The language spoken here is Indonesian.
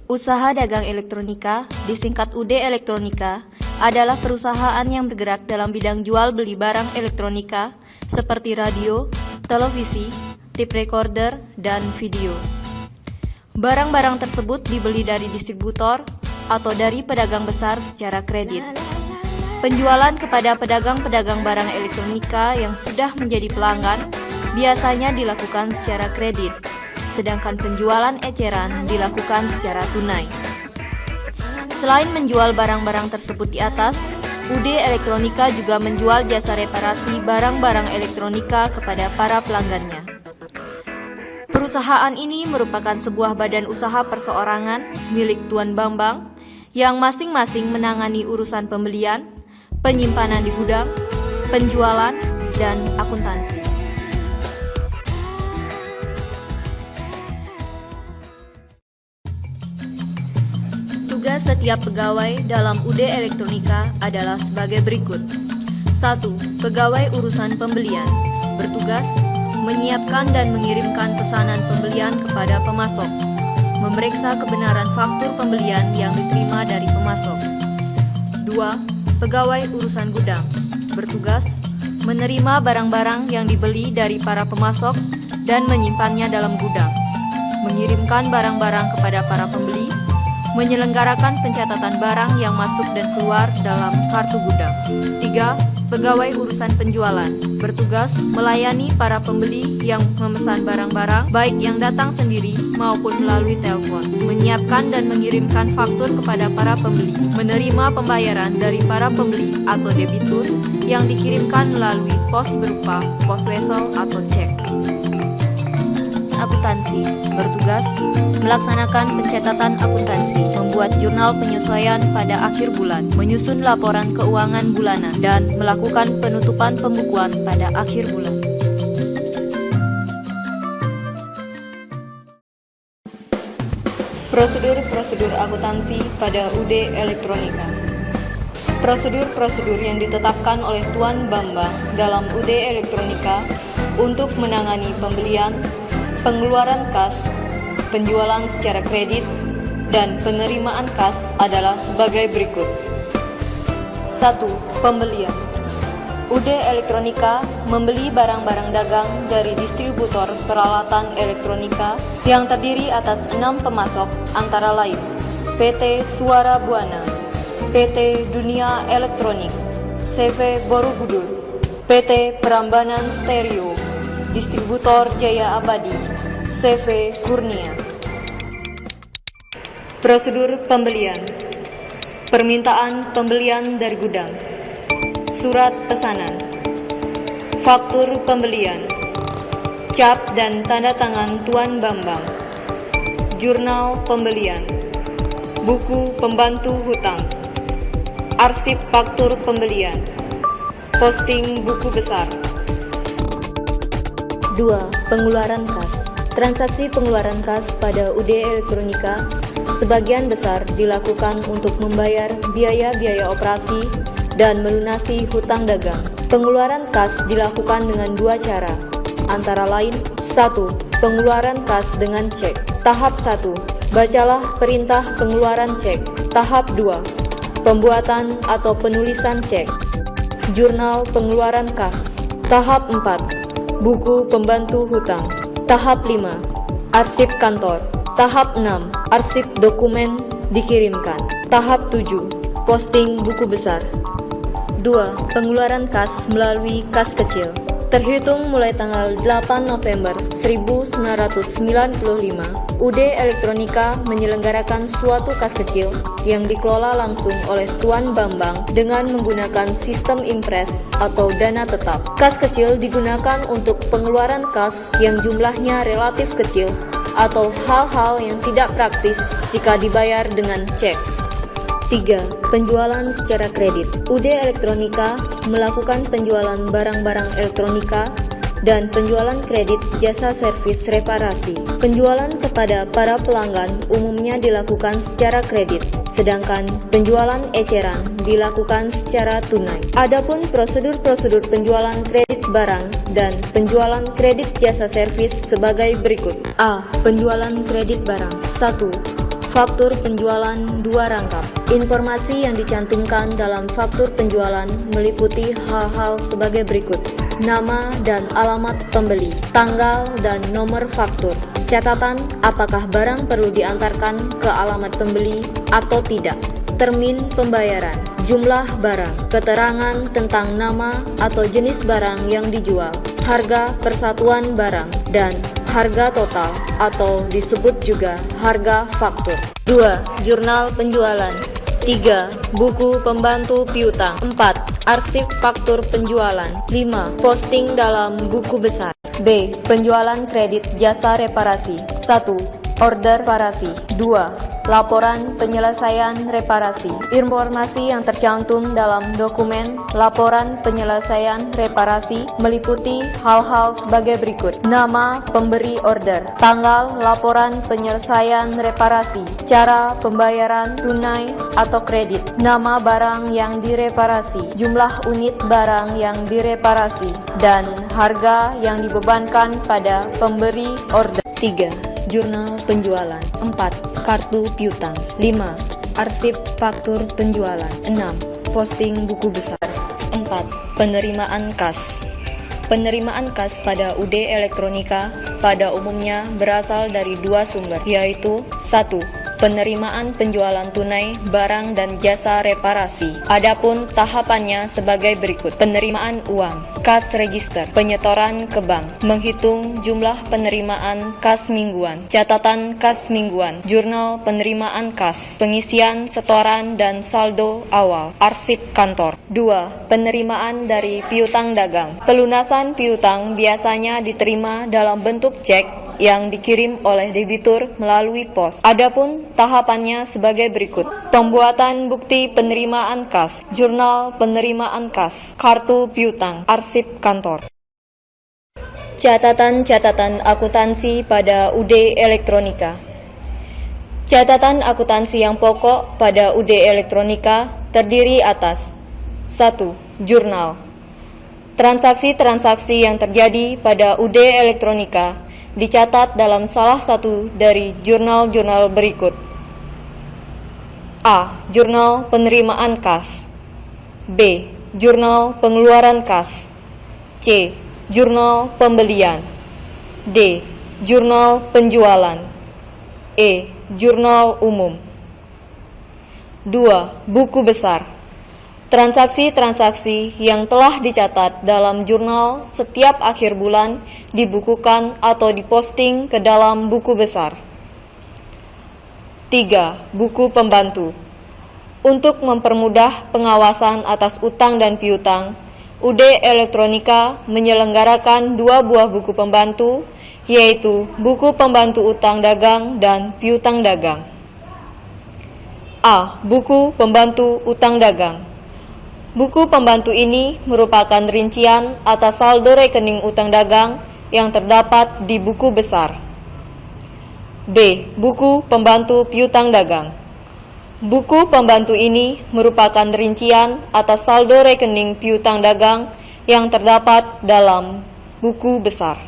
Usaha dagang elektronika, disingkat UD Elektronika, adalah perusahaan yang bergerak dalam bidang jual beli barang elektronika seperti radio, televisi, tape recorder, dan video. Barang-barang tersebut dibeli dari distributor atau dari pedagang besar secara kredit. Penjualan kepada pedagang-pedagang barang elektronika yang sudah menjadi pelanggan biasanya dilakukan secara kredit, sedangkan penjualan eceran dilakukan secara tunai. Selain menjual barang-barang tersebut di atas, UD Elektronika juga menjual jasa reparasi barang-barang elektronika kepada para pelanggannya. Perusahaan ini merupakan sebuah badan usaha perseorangan milik Tuan Bambang yang masing-masing menangani urusan pembelian, penyimpanan di gudang, penjualan, dan akuntansi. Tugas setiap pegawai dalam UD Elektronika adalah sebagai berikut. 1. Pegawai urusan pembelian bertugas menyiapkan dan mengirimkan pesanan pembelian kepada pemasok, memeriksa kebenaran faktur pembelian yang diterima dari pemasok. 2. Pegawai urusan gudang bertugas menerima barang-barang yang dibeli dari para pemasok dan menyimpannya dalam gudang, mengirimkan barang-barang kepada para pembeli, menyelenggarakan pencatatan barang yang masuk dan keluar dalam kartu gudang. 3. Pegawai urusan penjualan bertugas melayani para pembeli yang memesan barang-barang baik yang datang sendiri maupun melalui telepon, menyiapkan dan mengirimkan faktur kepada para pembeli, menerima pembayaran dari para pembeli atau debitur yang dikirimkan melalui pos berupa pos wesel atau cek. Akuntansi bertugas melaksanakan pencatatan akuntansi, membuat jurnal penyesuaian pada akhir bulan, menyusun laporan keuangan bulanan, dan melakukan penutupan pembukuan pada akhir bulan. Prosedur-prosedur akuntansi pada UD Elektronika. Prosedur-prosedur yang ditetapkan oleh Tuan Bambang dalam UD Elektronika untuk menangani pembelian, pengeluaran kas, penjualan secara kredit, dan penerimaan kas adalah sebagai berikut. 1. Pembelian. UD Elektronika membeli barang-barang dagang dari distributor peralatan elektronika yang terdiri atas 6 pemasok antara lain PT Suara Buana, PT Dunia Elektronik, CV Borobudur, PT Prambanan Stereo, Distributor Jaya Abadi, CV Kurnia. Prosedur pembelian. Permintaan pembelian dari gudang, surat pesanan, faktur pembelian, cap dan tanda tangan Tuan Bambang, jurnal pembelian, buku pembantu hutang, arsip faktur pembelian, posting buku besar. 2. Pengeluaran kas. Transaksi pengeluaran kas pada UD Elektronika sebagian besar dilakukan untuk membayar biaya-biaya operasi dan melunasi hutang dagang. Pengeluaran kas dilakukan dengan 2 cara, antara lain 1. Pengeluaran kas dengan cek. Tahap 1. Bacalah perintah pengeluaran cek. Tahap 2. Pembuatan atau penulisan cek. Jurnal pengeluaran kas. Tahap 4. Buku pembantu hutang. Tahap 5. Arsip kantor. Tahap 6. Arsip dokumen dikirimkan. Tahap 7. Posting buku besar. 2. Pengeluaran kas melalui kas kecil. Terhitung mulai tanggal 8 November 1995, UD Elektronika menyelenggarakan suatu kas kecil yang dikelola langsung oleh Tuan Bambang dengan menggunakan sistem impres atau dana tetap. Kas kecil digunakan untuk pengeluaran kas yang jumlahnya relatif kecil atau hal-hal yang tidak praktis jika dibayar dengan cek. 3. Penjualan secara kredit. UD Elektronika melakukan penjualan barang-barang elektronika dan penjualan kredit jasa servis reparasi. Penjualan kepada para pelanggan umumnya dilakukan secara kredit, sedangkan penjualan eceran dilakukan secara tunai. Adapun prosedur-prosedur penjualan kredit barang dan penjualan kredit jasa servis sebagai berikut. A. Penjualan kredit barang. 1. Faktur penjualan 2 rangkap. Informasi yang dicantumkan dalam faktur penjualan meliputi hal-hal sebagai berikut: nama dan alamat pembeli, tanggal dan nomor faktur, catatan apakah barang perlu diantarkan ke alamat pembeli atau tidak, termin pembayaran, jumlah barang, keterangan tentang nama atau jenis barang yang dijual, harga persatuan barang, dan harga total atau disebut juga harga faktur. 2. Jurnal penjualan. 3. Buku pembantu piutang. 4. Arsip faktur penjualan. 5. Posting dalam buku besar. B. Penjualan kredit jasa reparasi. 1. Order reparasi. 2. Laporan penyelesaian reparasi. Informasi yang tercantum dalam dokumen laporan penyelesaian reparasi meliputi hal-hal sebagai berikut: nama pemberi order, tanggal laporan penyelesaian reparasi, cara pembayaran tunai atau kredit, nama barang yang direparasi, jumlah unit barang yang direparasi, dan harga yang dibebankan pada pemberi order. 3. Jurnal penjualan. 4. Kartu piutang. 5. Arsip faktur penjualan. 6. Posting buku besar. 4. Penerimaan kas. Penerimaan kas pada UD Elektronika pada umumnya berasal dari 2 sumber, yaitu 1. Penerimaan penjualan tunai barang dan jasa reparasi. Adapun tahapannya sebagai berikut: penerimaan uang, kas register, penyetoran ke bank, menghitung jumlah penerimaan kas mingguan, catatan kas mingguan, jurnal penerimaan kas, pengisian setoran dan saldo awal, arsip kantor. 2. Penerimaan dari piutang dagang. Pelunasan piutang biasanya diterima dalam bentuk cek yang dikirim oleh debitur melalui pos. Adapun tahapannya sebagai berikut: pembuatan bukti penerimaan kas, jurnal penerimaan kas, kartu piutang, arsip kantor. Catatan-catatan akuntansi pada UD Elektronika. Catatan akuntansi yang pokok pada UD Elektronika terdiri atas: 1. Jurnal. Transaksi-transaksi yang terjadi pada UD Elektronika dicatat dalam salah satu dari jurnal-jurnal berikut: A. Jurnal penerimaan kas. B. Jurnal pengeluaran kas. C. Jurnal pembelian. D. Jurnal penjualan. E. Jurnal umum. 2. Buku besar. Transaksi-transaksi yang telah dicatat dalam jurnal setiap akhir bulan dibukukan atau diposting ke dalam buku besar. 3. Buku pembantu. Untuk mempermudah pengawasan atas utang dan piutang, UD Elektronika menyelenggarakan 2 buah buku pembantu, yaitu buku pembantu utang dagang dan piutang dagang. A. Buku pembantu utang dagang. Buku pembantu ini merupakan rincian atas saldo rekening utang dagang yang terdapat di buku besar. B. Buku pembantu piutang dagang. Buku pembantu ini merupakan rincian atas saldo rekening piutang dagang yang terdapat dalam buku besar.